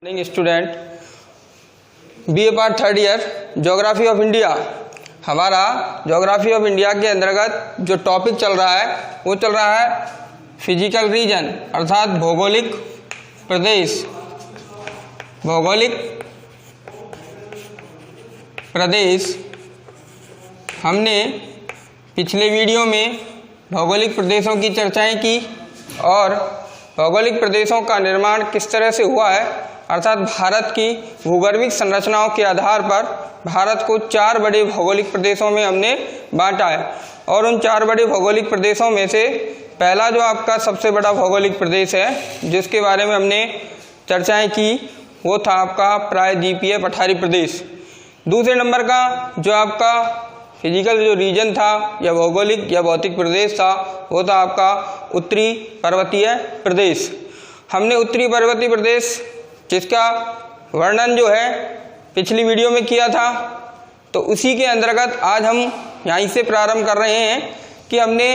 Morning student, BA part third year geography of India. हमारा geography of India के अंतर्गत जो टॉपिक चल रहा है वो चल रहा है फिजिकल रीजन अर्थात भौगोलिक प्रदेश। भौगोलिक प्रदेश हमने पिछले वीडियो में भौगोलिक प्रदेशों की चर्चाएं की और भौगोलिक प्रदेशों का निर्माण किस तरह से हुआ है अर्थात भारत की भूगर्भिक संरचनाओं के आधार पर भारत को 4 बड़े भौगोलिक प्रदेशों में हमने बांटा है। और उन 4 बड़े भौगोलिक प्रदेशों में से पहला जो आपका सबसे बड़ा भौगोलिक प्रदेश है जिसके बारे में हमने चर्चाएं की वो था आपका प्रायद्वीपीय पठारी प्रदेश। दूसरे नंबर का जो आपका फिजिकल जो रीजन था या भौगोलिक या भौतिक प्रदेश था वो था आपका उत्तरी पर्वतीय प्रदेश। हमने उत्तरी पर्वतीय प्रदेश जिसका वर्णन जो है पिछली वीडियो में किया था, तो उसी के अंतर्गत आज हम यहीं से प्रारंभ कर रहे हैं कि हमने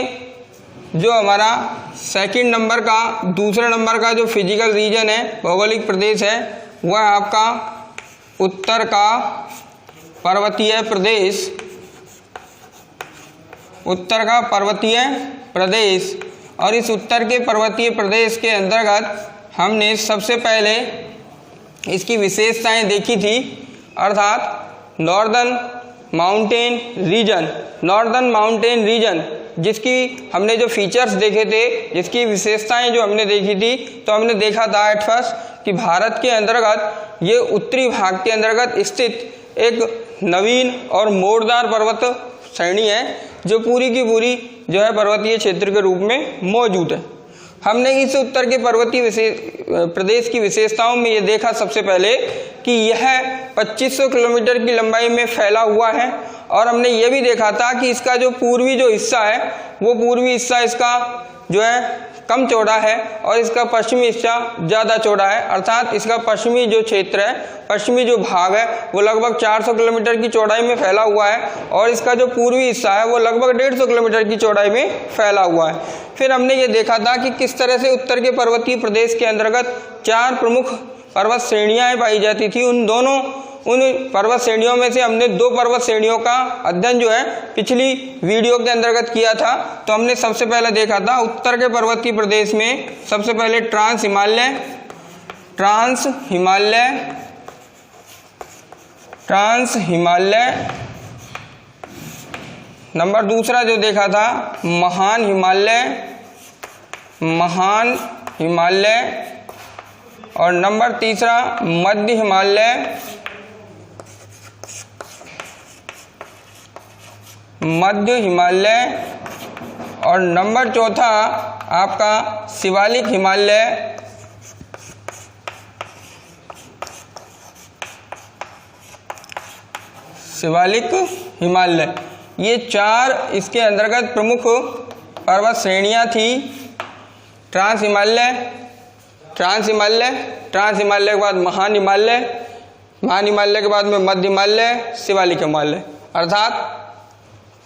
जो हमारा सेकंड नंबर का दूसरे नंबर का जो फिजिकल रीजन है भौगोलिक प्रदेश है वह आपका उत्तर का पर्वतीय प्रदेश। उत्तर का पर्वतीय प्रदेश और इस उत्तर के पर्वतीय प्रदेश के अंतर्गत हमने सबसे पहले इसकी विशेषताएं देखी थी अर्थात northern mountain region. Northern mountain region जिसकी हमने जो फीचर्स देखे थे, जिसकी विशेषताएं जो हमने देखी थी, तो हमने देखा था एट फर्स्ट कि भारत के अंतर्गत ये उत्तरी भाग के अंतर्गत स्थित एक नवीन और मोड़दार पर्वत श्रेणी है जो पूरी की पूरी जो है पर्वतीय क्षेत्र के रूप में मौजूद है। हमने इस उत्तर के पर्वतीय प्रदेश की विशेषताओं में ये देखा सबसे पहले कि यह 2500 किलोमीटर की लंबाई में फैला हुआ है और हमने ये भी देखा था कि इसका जो पूर्वी जो हिस्सा है वो पूर्वी हिस्सा इसका जो है कम चौड़ा है और इसका पश्चिमी हिस्सा ज़्यादा चौड़ा है। अर्थात इसका पश्चिमी जो क्षेत्र है, पश्चिमी जो भाग है वो लगभग 400 किलोमीटर की चौड़ाई में फैला हुआ है और इसका जो पूर्वी हिस्सा है वो लगभग 150 किलोमीटर की चौड़ाई में फैला हुआ है। फिर हमने ये देखा था कि किस तरह से उत्तर के पर्वतीय प्रदेश के अंतर्गत 4 प्रमुख पर्वत श्रेणियाँ पाई जाती थी। उन पर्वत श्रेणियों में से हमने 2 पर्वत श्रेणियों का अध्ययन जो है पिछली वीडियो के अंतर्गत किया था। तो हमने सबसे पहले देखा था उत्तर के पर्वतीय प्रदेश में सबसे पहले ट्रांस हिमालय, नंबर दूसरा जो देखा था महान हिमालय और नंबर तीसरा मध्य हिमालय और नंबर चौथा आपका शिवालिक हिमालय। ये 4 इसके अंतर्गत प्रमुख पर्वत श्रेणियां थी। ट्रांस हिमालय के बाद महान हिमालय के बाद में मध्य हिमालय, शिवालिक हिमालय। अर्थात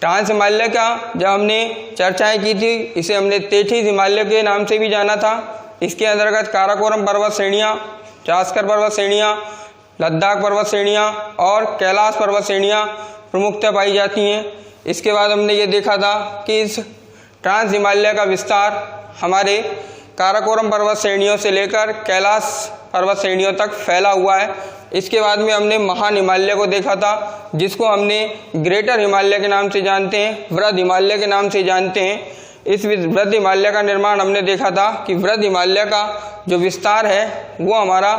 ट्रांस हिमालय का जब हमने चर्चाएं की थी इसे हमने तेठीस हिमालय के नाम से भी जाना था। इसके अंतर्गत काराकोरम पर्वत श्रेणियाँ, जास्कर पर्वत श्रेणियाँ, लद्दाख पर्वत श्रेणियाँ और कैलाश पर्वत श्रेणियाँ प्रमुखतः पाई जाती हैं। इसके बाद हमने ये देखा था कि इस ट्रांस हिमालय का विस्तार हमारे काराकोरम पर्वत श्रेणियों से लेकर कैलाश पर्वत श्रेणियों तक फैला हुआ है। इसके बाद में हमने महान हिमालय को देखा था जिसको हमने ग्रेटर हिमालय के नाम से जानते हैं, वृहद हिमालय के नाम से जानते हैं। इस वृहद हिमालय का निर्माण हमने देखा था कि वृहद हिमालय का जो विस्तार है वो हमारा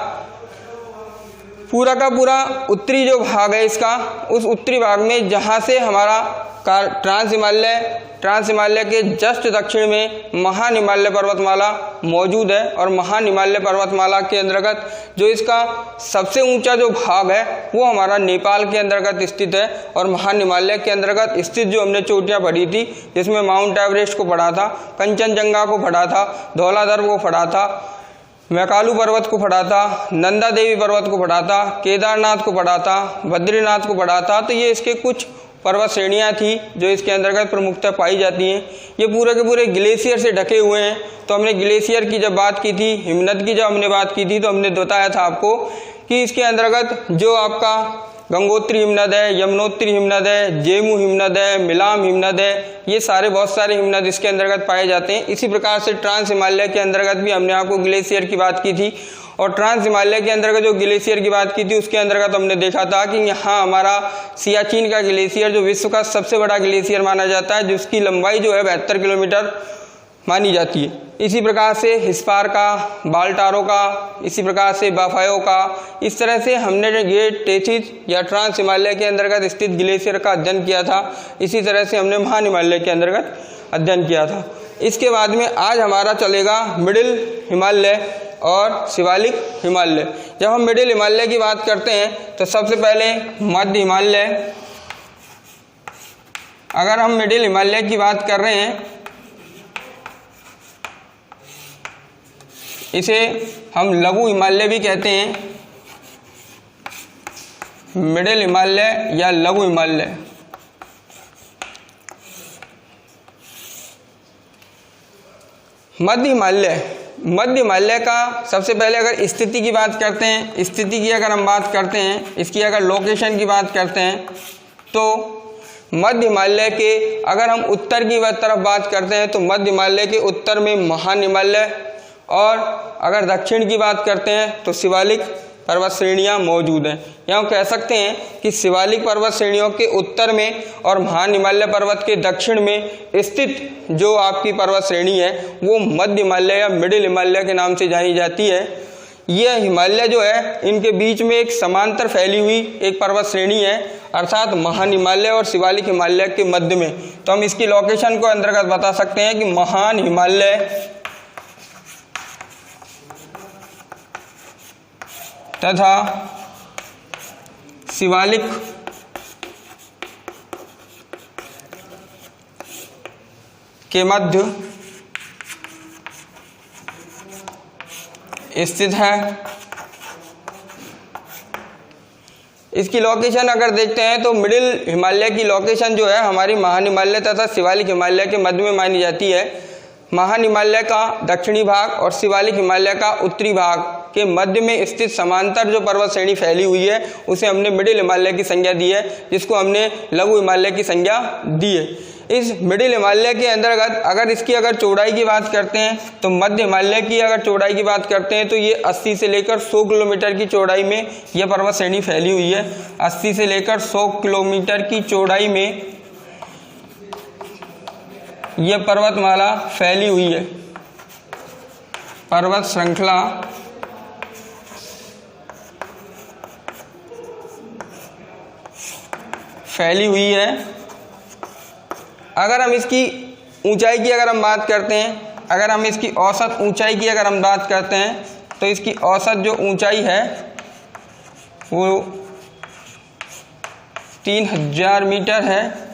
पूरा का पूरा उत्तरी जो भाग है इसका, उस उत्तरी भाग में जहाँ से हमारा ट्रांस हिमालय के जस्ट दक्षिण में महान हिमालय पर्वतमाला मौजूद है और महान हिमालय पर्वतमाला के अंतर्गत जो इसका सबसे ऊंचा जो भाग है वो हमारा नेपाल के अंतर्गत स्थित है। और महान हिमालय के अंतर्गत स्थित जो हमने चोटियाँ पढ़ी थी जिसमें माउंट एवरेस्ट को पढ़ा था, कंचनजंगा को पढ़ा था, धौलाधर को पढ़ा था, मैकालू पर्वत को पढ़ा था, नंदा देवी पर्वत को पढ़ा था, केदारनाथ को पढ़ा था, बद्रीनाथ को पढ़ा था। तो ये इसके कुछ पर्वत श्रेणियाँ थी जो इसके अंतर्गत प्रमुखता पाई जाती हैं। ये पूरे के पूरे ग्लेशियर से ढके हुए हैं। तो हमने ग्लेशियर की जब बात की थी, हिमनद की जब हमने बात की थी, तो हमने बताया था आपको कि इसके अंतर्गत जो आपका गंगोत्री हिमनद है, यमुनोत्री हिमनद है, जेमू हिमनद है, मिलाम हिमनद है, ये सारे बहुत सारे हिमनद इसके अंतर्गत पाए जाते हैं। इसी प्रकार से ट्रांस हिमालय के अंतर्गत भी हमने आपको ग्लेशियर की बात की थी, और ट्रांस हिमालय के अंतर्गत जो ग्लेशियर की बात की थी उसके अंतर्गत हमने देखा था कि यहाँ हमारा सियाचिन का ग्लेशियर जो विश्व का सबसे बड़ा ग्लेशियर माना जाता है, जिसकी लंबाई जो है 72 किलोमीटर मानी जाती है। इसी प्रकार से हिस्पार का, बाल्टारो का, इसी प्रकार से बाफायो का, इस तरह से हमने ये टेथिस या ट्रांस हिमालय के अंतर्गत स्थित ग्लेशियर का अध्ययन किया था। इसी तरह से हमने महान हिमालय के अंतर्गत अध्ययन किया था। इसके बाद में आज हमारा चलेगा मिडिल हिमालय और शिवालिक हिमालय। जब हम मिडिल हिमालय की बात करते हैं तो सबसे पहले मध्य हिमालय। अगर हम मिडिल हिमालय की बात कर रहे हैं, इसे हम लघु हिमालय भी कहते हैं, मिडिल हिमालय या लघु हिमालय। मध्य हिमालय का सबसे पहले अगर स्थिति की बात करते हैं, स्थिति की अगर हम बात करते हैं, इसकी अगर लोकेशन की बात करते हैं, तो मध्य हिमालय के अगर हम उत्तर की तरफ बात करते हैं तो मध्य हिमालय के उत्तर में महान हिमालय, और अगर दक्षिण की बात करते हैं तो शिवालिक पर्वत श्रेणियाँ मौजूद हैं। यहाँ कह सकते हैं कि शिवालिक पर्वत श्रेणियों के उत्तर में और महान हिमालय पर्वत के दक्षिण में स्थित जो आपकी पर्वत श्रेणी है वो मध्य हिमालय या मिडिल हिमालय के नाम से जानी जाती है। यह हिमालय जो है इनके बीच में एक समांतर फैली हुई एक पर्वत श्रेणी है, अर्थात महान हिमालय और शिवालिक हिमालय के मध्य में। तो हम इसकी लोकेशन को अंतर्गत बता सकते हैं कि महान हिमालय तथा शिवालिक के मध्य स्थित है। इसकी लोकेशन अगर देखते हैं तो मिडिल हिमालय की लोकेशन जो है हमारी महान हिमालय तथा शिवालिक हिमालय के मध्य में मानी जाती है। महान हिमालय का दक्षिणी भाग और शिवालिक हिमालय का उत्तरी भाग के मध्य में स्थित समांतर जो पर्वत श्रेणी फैली हुई है उसे हमने मिडिल हिमालय की संज्ञा दी है, जिसको हमने लघु हिमालय की संज्ञा दी है। इस मिडिल हिमालय के अंतर्गत अगर इसकी अगर चौड़ाई की बात करते हैं तो मध्य हिमालय की अगर चौड़ाई की बात करते हैं तो ये 80 से लेकर 100 किलोमीटर की चौड़ाई में यह पर्वत श्रेणी फैली हुई है। 80 से लेकर 100 किलोमीटर की चौड़ाई में यह पर्वतमाला फैली हुई है, पर्वत श्रृंखला फैली हुई है। अगर हम इसकी ऊंचाई की अगर हम बात करते हैं, अगर हम इसकी औसत ऊंचाई की अगर हम बात करते हैं तो इसकी औसत जो ऊंचाई है वो 3000 मीटर है।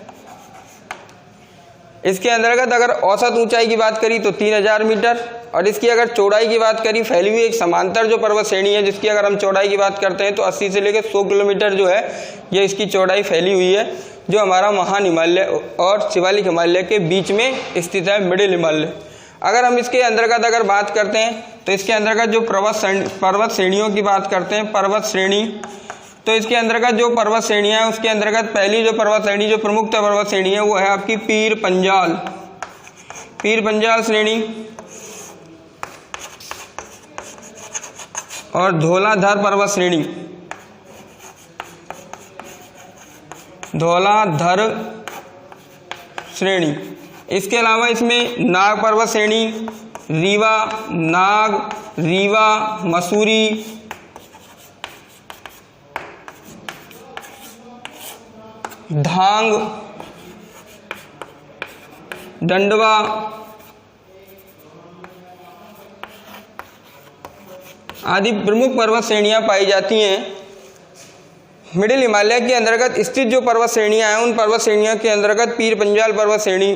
इसके अंतर्गत अगर औसत ऊंचाई की बात करी तो 3000 मीटर, और इसकी अगर चौड़ाई की बात करी, फैली हुई एक समांतर जो पर्वत श्रेणी है जिसकी अगर हम चौड़ाई की बात करते हैं तो 80 से लेकर 100 किलोमीटर जो है ये इसकी चौड़ाई फैली हुई है, जो हमारा महान हिमालय और शिवालिक हिमालय के बीच में स्थित है, मिडिल हिमालय। अगर हम इसके अंतर्गत अगर बात करते हैं तो इसके अंतर्गत जो पर्वत श्रेणियों की बात करते हैं, पर्वत श्रेणी, तो इसके अंतर्गत जो पर्वत श्रेणियाँ हैं उसके अंतर्गत पहली जो पर्वत श्रेणी जो प्रमुख पर्वत श्रेणी है वो है आपकी पीर पंजाल श्रेणी और धौलाधर पर्वत श्रेणी, धौलाधर श्रेणी। इसके अलावा इसमें नाग पर्वत श्रेणी, रीवा, मसूरी, धांग, डंडवा, आदि प्रमुख पर्वत श्रेणियां पाई जाती हैं। मिडिल हिमालय के अंतर्गत स्थित जो पर्वत श्रेणियां हैं उन पर्वत श्रेणियों के अंतर्गत पीर पंजाल पर्वत श्रेणी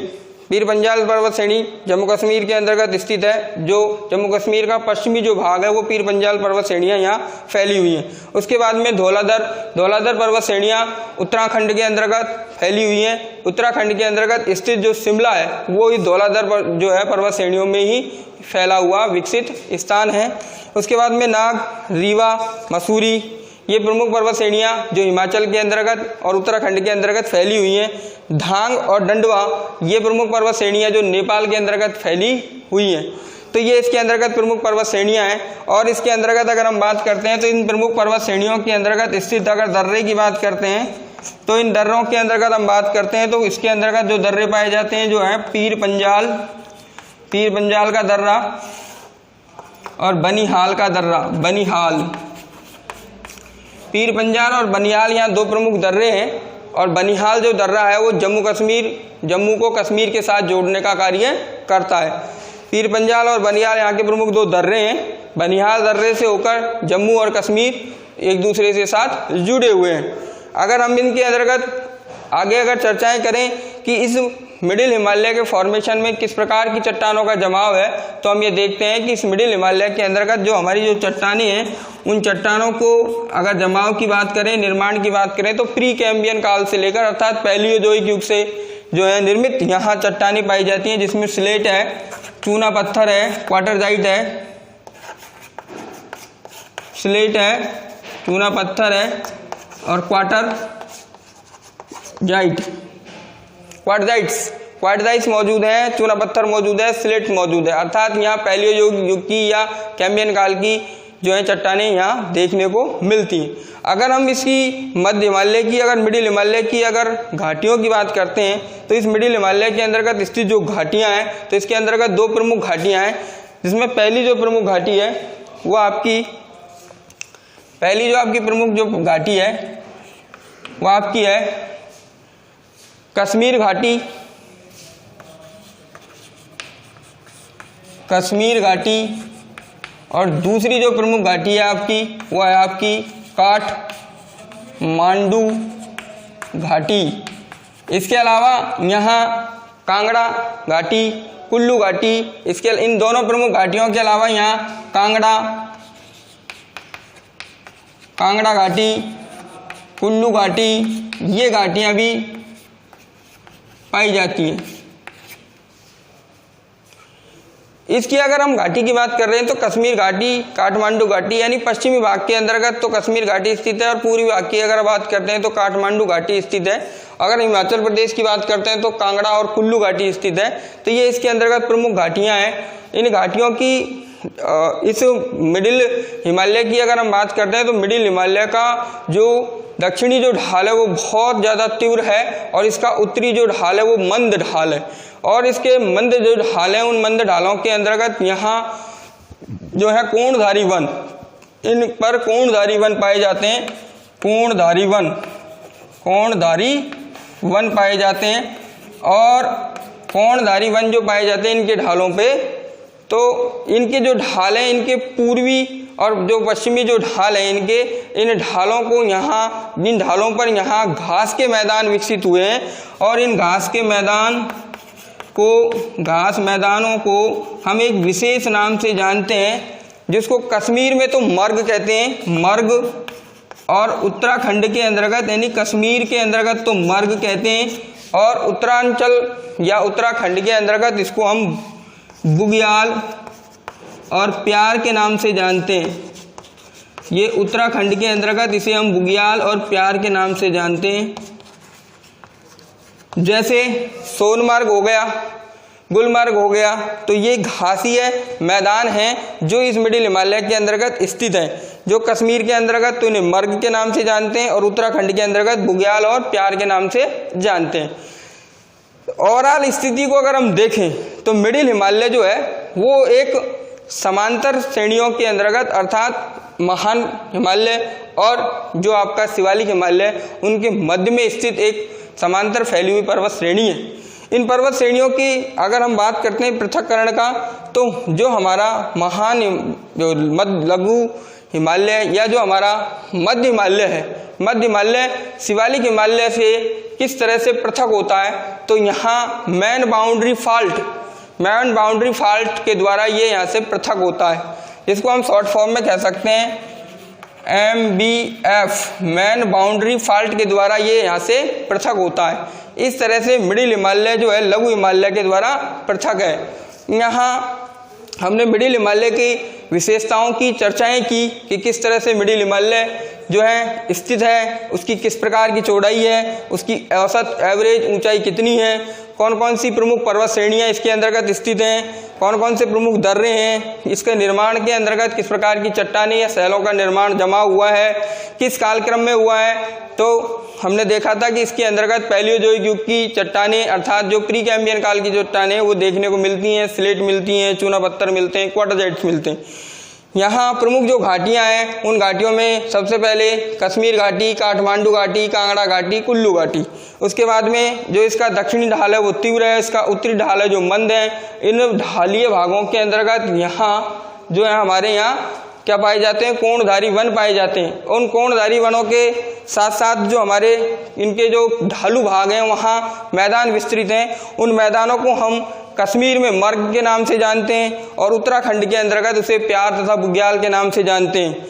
पीर पंजाल पर्वत श्रेणी जम्मू कश्मीर के अंतर्गत स्थित है। जो जम्मू कश्मीर का पश्चिमी जो भाग है वो पीर पंजाल पर्वत श्रेणियाँ यहाँ फैली हुई हैं। उसके बाद में धौलाधर पर्वत श्रेणियाँ उत्तराखंड के अंतर्गत फैली हुई हैं। उत्तराखंड के अंतर्गत स्थित जो शिमला है वो इस धौलाधर जो है पर्वत श्रेणियों में ही फैला हुआ विकसित स्थान है। उसके बाद में नाग, रीवा, मसूरी ये प्रमुख पर्वत श्रेणियाँ जो हिमाचल के अंतर्गत और उत्तराखंड के अंतर्गत फैली हुई हैं। धांग और डंडवा ये प्रमुख पर्वत श्रेणियाँ जो नेपाल के अंतर्गत फैली हुई हैं। तो ये इसके अंतर्गत प्रमुख पर्वत श्रेणियाँ हैं। और इसके अंतर्गत अगर हम बात करते हैं तो इन प्रमुख पर्वत श्रेणियों के अंतर्गत स्थित अगर दर्रे की बात करते हैं तो इन दर्रों के अंतर्गत हम बात करते हैं तो इसके अंतर्गत जो दर्रे पाए जाते हैं जो है पीर पंजाल का दर्रा और बनिहाल का दर्रा। बनिहाल, पीर पंजाल और बनिहाल यहाँ दो प्रमुख दर्रे हैं। और बनिहाल जो दर्रा है वो जम्मू को कश्मीर के साथ जोड़ने का कार्य करता है। पीर पंजाल और बनिहाल यहाँ के प्रमुख दो दर्रे हैं। बनिहाल दर्रे से होकर जम्मू और कश्मीर एक दूसरे के साथ जुड़े हुए हैं। अगर हम इनके अंतर्गत आगे अगर चर्चाएं करें कि इस मिडिल हिमालय के फॉर्मेशन में किस प्रकार की चट्टानों का जमाव है तो हम ये देखते हैं कि इस मिडिल हिमालय के अंतर्गत जो हमारी जो चट्टानें हैं उन चट्टानों को अगर जमाव की बात करें, निर्माण की बात करें तो प्री कैम्बियन काल से लेकर अर्थात पैलियोजोइक युग से जो है निर्मित यहाँ चट्टानें पाई जाती हैं, जिसमें स्लेट है, चूना पत्थर है, क्वार्टरजाइट है, स्लेट है, चूना पत्थर है और क्वार्टजाइट्स मौजूद हैं, चूना पत्थर मौजूद है, स्लेट मौजूद है। अर्थात यहाँ पैलियोजोइक युग की या कैम्बियन काल की जो है चट्टानें यहाँ देखने को मिलती हैं। अगर हम इसकी मध्य हिमालय की अगर मिडिल हिमालय की अगर घाटियों की बात करते हैं तो इस मिडिल हिमालय के अंतर्गत स्थित जो घाटियाँ हैं तो इसके अंतर्गत दो प्रमुख घाटियाँ हैं, जिसमें पहली जो प्रमुख घाटी है वो आपकी प्रमुख जो घाटी है वो आपकी है कश्मीर घाटी। और दूसरी जो प्रमुख घाटी है आपकी वो है आपकी काठमांडू घाटी। इसके अलावा यहाँ कांगड़ा घाटी, कुल्लू घाटी, इन दोनों प्रमुख घाटियों के अलावा यहाँ कांगड़ा घाटी, कुल्लू घाटी ये घाटियाँ भी पाई जाती हैं। इसकी अगर हम घाटी की बात कर रहे हैं तो कश्मीर घाटी, काठमांडू घाटी यानी पश्चिमी भाग के अंतर्गत तो कश्मीर घाटी स्थित है और पूर्वी भाग की अगर बात करते हैं तो काठमांडू घाटी स्थित है। अगर हिमाचल प्रदेश की बात करते हैं तो कांगड़ा और कुल्लू घाटी स्थित है। तो ये इसके अंतर्गत प्रमुख घाटियाँ हैं। इन घाटियों की इस मिडिल हिमालय की अगर हम बात करते हैं तो मिडिल हिमालय का जो दक्षिणी जो ढाल है वो बहुत ज़्यादा तीव्र है और इसका उत्तरी जो ढाल है वो मंद ढाल है। और इसके मंद जो ढाल हैं उन मंद ढालों के अंतर्गत यहाँ जो है कोणधारी वन, इन पर कोणधारी वन पाए जाते हैं। कोणधारी वन पाए जाते हैं। और कोणधारी वन जो पाए जाते हैं इनके ढालों पे, तो इनके जो ढाल हैं इनके पूर्वी और जो पश्चिमी जो ढाल है इन ढालों को यहाँ, इन ढालों पर यहाँ घास के मैदान विकसित हुए हैं। और इन घास मैदानों को हम एक विशेष नाम से जानते हैं जिसको कश्मीर में तो मर्ग कहते हैं, मर्ग, और उत्तराखंड के अंतर्गत यानी कश्मीर के अंतर्गत तो मर्ग कहते हैं, और उत्तरांचल या उत्तराखंड के अंतर्गत इसको हम बुग्याल और प्यार के नाम से जानते हैं। ये उत्तराखंड के अंतर्गत इसे हम बुग्याल और प्यार के नाम से जानते हैं। जैसे सोनमर्ग हो गया, गुलमर्ग हो गया, तो ये घासीय मैदान हैं जो इस मिडिल हिमालय के अंतर्गत स्थित हैं। जो कश्मीर के अंतर्गत तो इन्हें मर्ग के नाम से जानते हैं और उत्तराखंड के अंतर्गत बुग्याल और प्यार के नाम से जानते हैं। ओवरऑल स्थिति को अगर हम देखें तो मिडिल हिमालय जो है वो एक समांतर श्रेणियों के अंतर्गत अर्थात महान हिमालय और जो आपका शिवालिक हिमालय उनके मध्य में स्थित एक समांतर फैली हुई पर्वत श्रेणी है। इन पर्वत श्रेणियों की अगर हम बात करते हैं पृथक्करण का, तो जो हमारा महान जो लघु हिमालय या जो हमारा मध्य हिमालय है, मध्य हिमालय शिवालिक हिमालय से किस तरह से पृथक होता है, तो यहाँ मैन बाउंड्री फॉल्ट के द्वारा ये यहाँ से पृथक होता है। इसको हम शॉर्ट फॉर्म में कह सकते हैं MBF, मैन बाउंड्री फॉल्ट के द्वारा ये यहाँ से पृथक होता है। इस तरह से मिडिल हिमालय जो है लघु हिमालय के द्वारा पृथक है। यहाँ हमने मिडिल हिमालय की विशेषताओं की चर्चाएं की कि किस तरह से मिडिल हिमालय जो है स्थित है, उसकी किस प्रकार की चौड़ाई है, उसकी औसत एवरेज ऊंचाई कितनी है, कौन कौन सी प्रमुख पर्वत श्रेणियां इसके अंतर्गत स्थित हैं, कौन कौन से प्रमुख दर्रे हैं, इसके निर्माण के अंतर्गत किस प्रकार की चट्टानें या शैलों का निर्माण जमा हुआ है, किस कालक्रम में हुआ है। तो हमने देखा था कि इसके अंतर्गत पैलियोजोइक युग की चट्टानें अर्थात जो प्री कैम्बियन काल की चट्टानें वो देखने को मिलती हैं, स्लेट मिलती हैं, चूना पत्थर मिलते हैं, क्वार्टजाइट्स मिलते हैं। यहाँ प्रमुख जो घाटियाँ हैं उन घाटियों में सबसे पहले कश्मीर घाटी, काठमांडू घाटी, कांगड़ा घाटी, कुल्लू घाटी। उसके बाद में जो इसका दक्षिणी ढाल है वो तीव्र है, इसका उत्तरी ढाल है जो मंद है। इन ढालीय भागों के अंतर्गत यहाँ जो है हमारे यहाँ क्या पाए जाते हैं, कोणधारी वन पाए जाते हैं। उन कोणधारी वनों के साथ साथ जो हमारे इनके जो ढालू भाग हैं वहाँ मैदान विस्तृत हैं। उन मैदानों को हम कश्मीर में मर्ग के नाम से जानते हैं और उत्तराखंड के अंतर्गत उसे प्यार तथा बुग्याल के नाम से जानते हैं,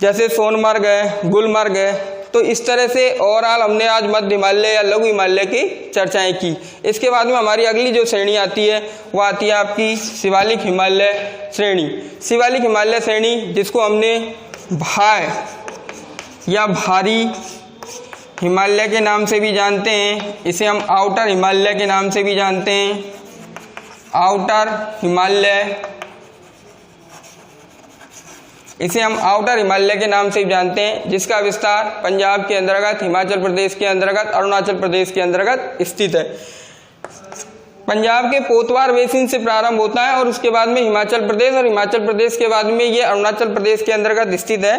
जैसे सोनमर्ग है, गुलमर्ग है। तो इस तरह से ओवरऑल हमने आज मध्य हिमालय या लघु हिमालय की चर्चाएं की। इसके बाद में हमारी अगली जो श्रेणी आती है वो आती है आपकी शिवालिक हिमालय श्रेणी। शिवालिक हिमालय श्रेणी जिसको हमने भाय या भारी हिमालय के नाम से भी जानते हैं, इसे हम आउटर हिमालय के नाम से भी जानते हैं। आउटर हिमालय, इसे हम आउटर हिमालय के नाम से भी जानते हैं, जिसका विस्तार पंजाब के अंतर्गत, हिमाचल प्रदेश के अंतर्गत, अरुणाचल प्रदेश के अंतर्गत स्थित है। पंजाब के पोतवार बेसिन से प्रारंभ होता है और उसके बाद में हिमाचल प्रदेश, और हिमाचल प्रदेश के बाद में ये अरुणाचल प्रदेश के अंतर्गत स्थित है।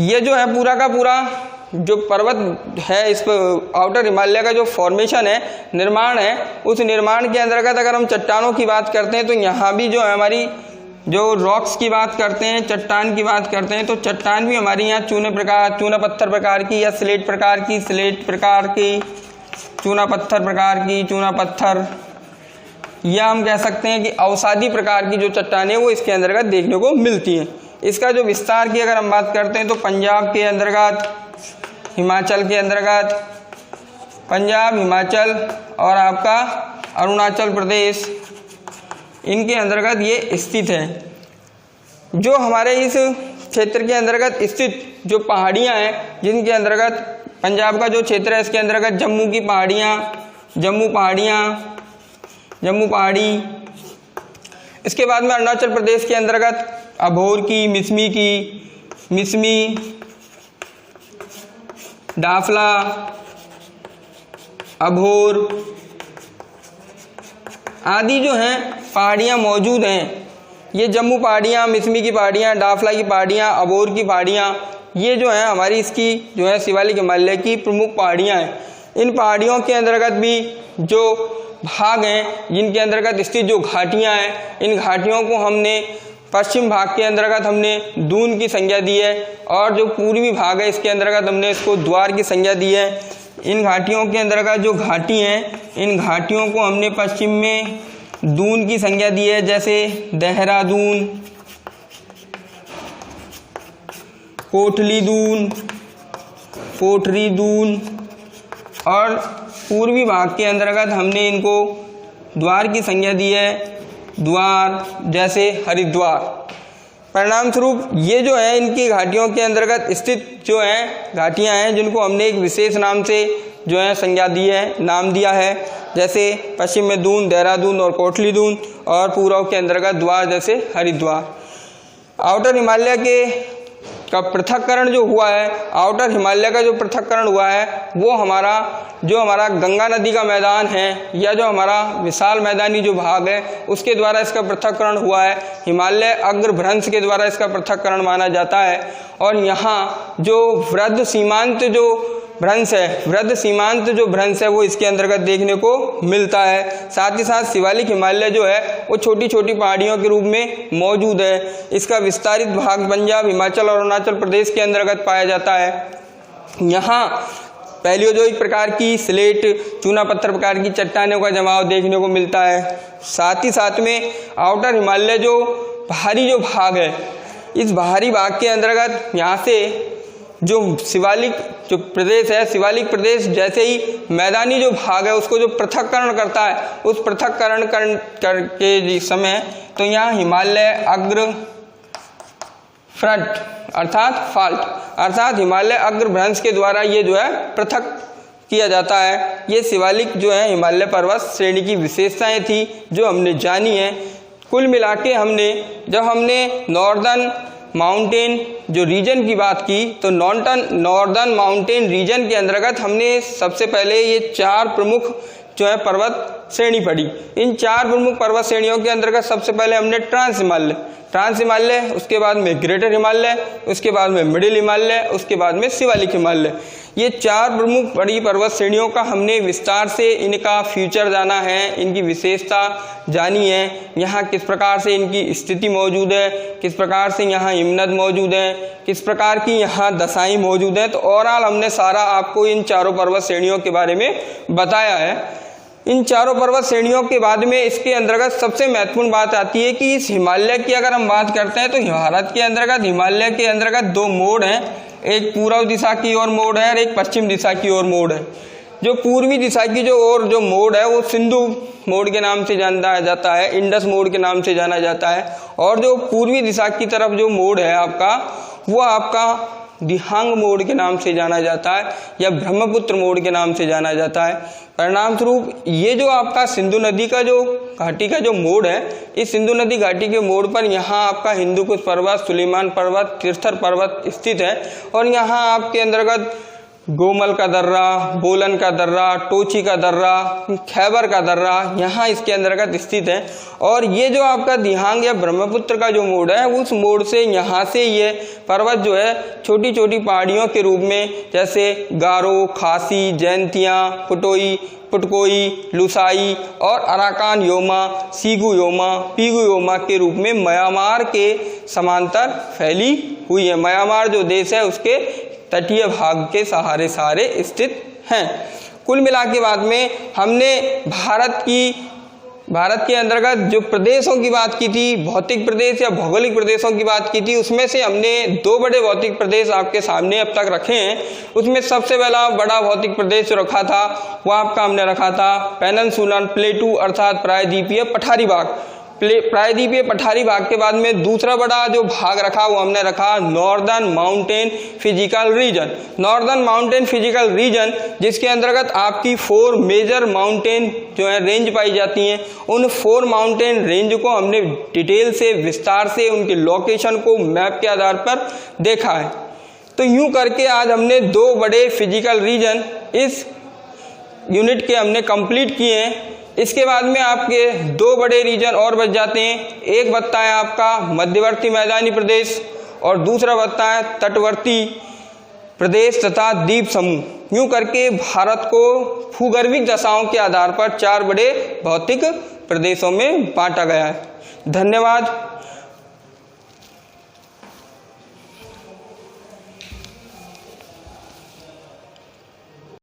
ये जो है पूरा का पूरा जो पर्वत है, इस आउटर हिमालय का जो फॉर्मेशन है, निर्माण है, उस निर्माण के अंतर्गत अगर हम चट्टानों की बात करते हैं तो यहाँ भी जो है हमारी जो रॉक्स की बात करते हैं, चट्टान की बात करते हैं, तो चट्टान भी हमारी यहाँ चूना पत्थर प्रकार की या स्लेट प्रकार की, चूना पत्थर प्रकार की, चूना पत्थर, या हम कह सकते हैं कि अवसादी प्रकार की जो चट्टानें वो इसके अंतर्गत देखने को मिलती हैं। इसका जो विस्तार की अगर हम बात करते हैं तो पंजाब के अंतर्गत, हिमाचल के अंतर्गत, पंजाब, हिमाचल और आपका अरुणाचल प्रदेश, इनके अंतर्गत ये स्थित है। जो हमारे इस क्षेत्र के अंतर्गत स्थित जो पहाड़ियाँ हैं, जिनके अंतर्गत पंजाब का जो क्षेत्र है इसके अंतर्गत जम्मू की पहाड़ियाँ, जम्मू पहाड़ी, इसके बाद में अरुणाचल प्रदेश के अंतर्गत अभोर की, मिसमी, डाफला, अभोर आदि जो हैं पहाड़ियाँ मौजूद हैं। ये जम्मू पहाड़ियाँ, मिसमी की पहाड़ियाँ, डाफला की पहाड़ियाँ, अभोर की पहाड़ियाँ, ये जो है हमारी इसकी जो है शिवालिक हिमालय की प्रमुख पहाड़ियाँ हैं। इन पहाड़ियों के अंतर्गत भी जो भाग हैं, जिनके अंतर्गत स्थित जो घाटियाँ हैं, इन घाटियों को हमने पश्चिम भाग के अंतर्गत हमने दून की संज्ञा दी है, और जो पूर्वी भाग है इसके अंतर्गत हमने इसको द्वार की संज्ञा दी है। इन घाटियों के अंतर्गत जो घाटी हैं, इन घाटियों को हमने पश्चिम में दून की संज्ञा दी है, जैसे देहरादून, कोटली दून, और पूर्वी भाग के अंतर्गत हमने इनको द्वार की संज्ञा दी है, द्वार, जैसे हरिद्वार। परिणाम स्वरूप ये जो है इनकी घाटियों के अंतर्गत स्थित जो हैं घाटियां हैं, जिनको हमने एक विशेष नाम से जो है संज्ञा दी है, नाम दिया है, जैसे पश्चिम में दून, देहरादून और कोटली दून, और पूर्व के अंतर्गत द्वार, जैसे हरिद्वार। आउटर हिमालय के का पृथक्करण जो हुआ है, आउटर हिमालय का जो पृथक्करण हुआ है, वो हमारा गंगा नदी का मैदान है, या जो हमारा विशाल मैदानी जो भाग है उसके द्वारा इसका पृथक्करण हुआ है। हिमालय अग्रभ्रंश के द्वारा इसका पृथक्करण माना जाता है। और यहाँ जो वृद्ध सीमांत जो भ्रंश है, वृद्ध सीमांत जो भ्रंश है वो इसके अंतर्गत देखने को मिलता है। साथ ही साथ शिवालिक हिमालय जो है वो छोटी छोटी पहाड़ियों के रूप में मौजूद है। इसका विस्तारित भाग पंजाब, हिमाचल और अरुणाचल प्रदेश के अंतर्गत पाया जाता है। यहाँ पैलियोजोइक प्रकार की स्लेट, चूना पत्थर प्रकार की चट्टानों का जमाव देखने को मिलता है। साथ ही साथ में आउटर हिमालय जो बाहरी जो भाग है, इस बाहरी भाग के अंतर्गत यहाँ से जो शिवालिक जो प्रदेश है, शिवालिक प्रदेश जैसे ही मैदानी जो भाग है उसको जो पृथक्करण करता है, उस पृथक्करण करके समय तो यहाँ हिमालय अग्र फ्रंट अर्थात फाल्ट अर्थात हिमालय अग्रभ्रंश के द्वारा ये जो है पृथक किया जाता है। ये शिवालिक जो है हिमालय पर्वत श्रेणी की विशेषताएं थी जो हमने जानी है। कुल मिला के जब हमने नॉर्दर्न माउंटेन जो रीजन की बात की, तो नॉर्दर्न माउंटेन रीजन के अंतर्गत हमने सबसे पहले ये 4 प्रमुख जो है पर्वत श्रेणी पढ़ी। इन 4 प्रमुख पर्वत श्रेणियों के अंतर्गत सबसे पहले हमने ट्रांस हिमालय, उसके बाद में ग्रेटर हिमालय, उसके बाद में मिडिल हिमालय, उसके बाद में शिवालिक हिमालय, ये 4 प्रमुख बड़ी पर्वत श्रेणियों का हमने विस्तार से इनका फ्यूचर जाना है, इनकी विशेषता जानी है, यहाँ किस प्रकार से इनकी स्थिति मौजूद है, किस प्रकार से यहाँ हिमनद मौजूद है, किस प्रकार की यहाँ दशाएं मौजूद हैं। तो ओवरऑल हमने सारा आपको इन 4 पर्वत श्रेणियों के बारे में बताया है। इन 4 पर्वत श्रेणियों के बाद में इसके अंतर्गत सबसे महत्वपूर्ण बात आती है कि इस हिमालय की अगर हम बात करते हैं तो भारत के अंतर्गत हिमालय के अंतर्गत 2 मोड़ हैं, एक पूर्व दिशा की ओर मोड़ है और एक पश्चिम दिशा की ओर मोड़ है। जो पूर्वी दिशा की जो मोड़ है वो सिंधु मोड़ के नाम से जाना जाता है, इंडस मोड़ के नाम से जाना जाता है, और जो पूर्वी दिशा की तरफ जो मोड़ है आपका, वो आपका दिहांग मोड़ के नाम से जाना जाता है या ब्रह्मपुत्र मोड़ के नाम से जाना जाता है। परिणाम स्वरूप ये जो आपका सिंधु नदी का जो घाटी का जो मोड़ है, इस सिंधु नदी घाटी के मोड़ पर यहाँ आपका हिंदुकुश पर्वत, सुलेमान पर्वत, तीर्थर पर्वत स्थित है, और यहाँ आपके अंतर्गत गोमल का दर्रा, बोलन का दर्रा, टोची का दर्रा, खैबर का दर्रा यहाँ इसके अंतर्गत स्थित है। और ये जो आपका दिहांग या ब्रह्मपुत्र का जो मोड़ है, उस मोड़ से यहाँ से ये पर्वत जो है छोटी छोटी पहाड़ियों के रूप में, जैसे गारो, खासी, जयंतिया, पुटकोई, लुसाई और अराकान योमा, सीगु योमा, पीगु योमा के रूप में म्यांमार के समांतर फैली हुई है। म्यांमार जो देश है उसके तटीय भाग के सहारे स्थित हैं। कुल मिला के बाद में हमने भारत के अंतर्गत जो प्रदेशों की बात की थी, भौतिक प्रदेश या भौगोलिक प्रदेशों की बात की थी, उसमें से हमने 2 बड़े भौतिक प्रदेश आपके सामने अब तक रखे हैं। उसमें सबसे पहला बड़ा भौतिक प्रदेश जो रखा था वह आपका हमने रखा था पेनिनसुलर प्लेटू अर्थात प्रायद्वीपीय पठारी भाग। प्रायद्वीपीय पठारी भाग के बाद में दूसरा बड़ा जो भाग रखा वो हमने रखा northern mountain physical region. Northern mountain physical region जिसके अंतर्गत आपकी 4 मेजर माउंटेन जो है रेंज पाई जाती हैं। उन 4 माउंटेन रेंज को हमने डिटेल से, विस्तार से उनके लोकेशन को मैप के आधार पर देखा है। तो यूं करके आज हमने 2 बड़े फिजिकल रीजन इस यूनिट के हमने कंप्लीट किए हैं। इसके बाद में आपके 2 बड़े रीजन और बच जाते हैं। एक बचता है आपका मध्यवर्ती मैदानी प्रदेश और दूसरा बचता है तटवर्ती प्रदेश तथा द्वीप समूह। यूं करके भारत को भूगर्भिक दशाओं के आधार पर 4 बड़े भौतिक प्रदेशों में बांटा गया है। धन्यवाद।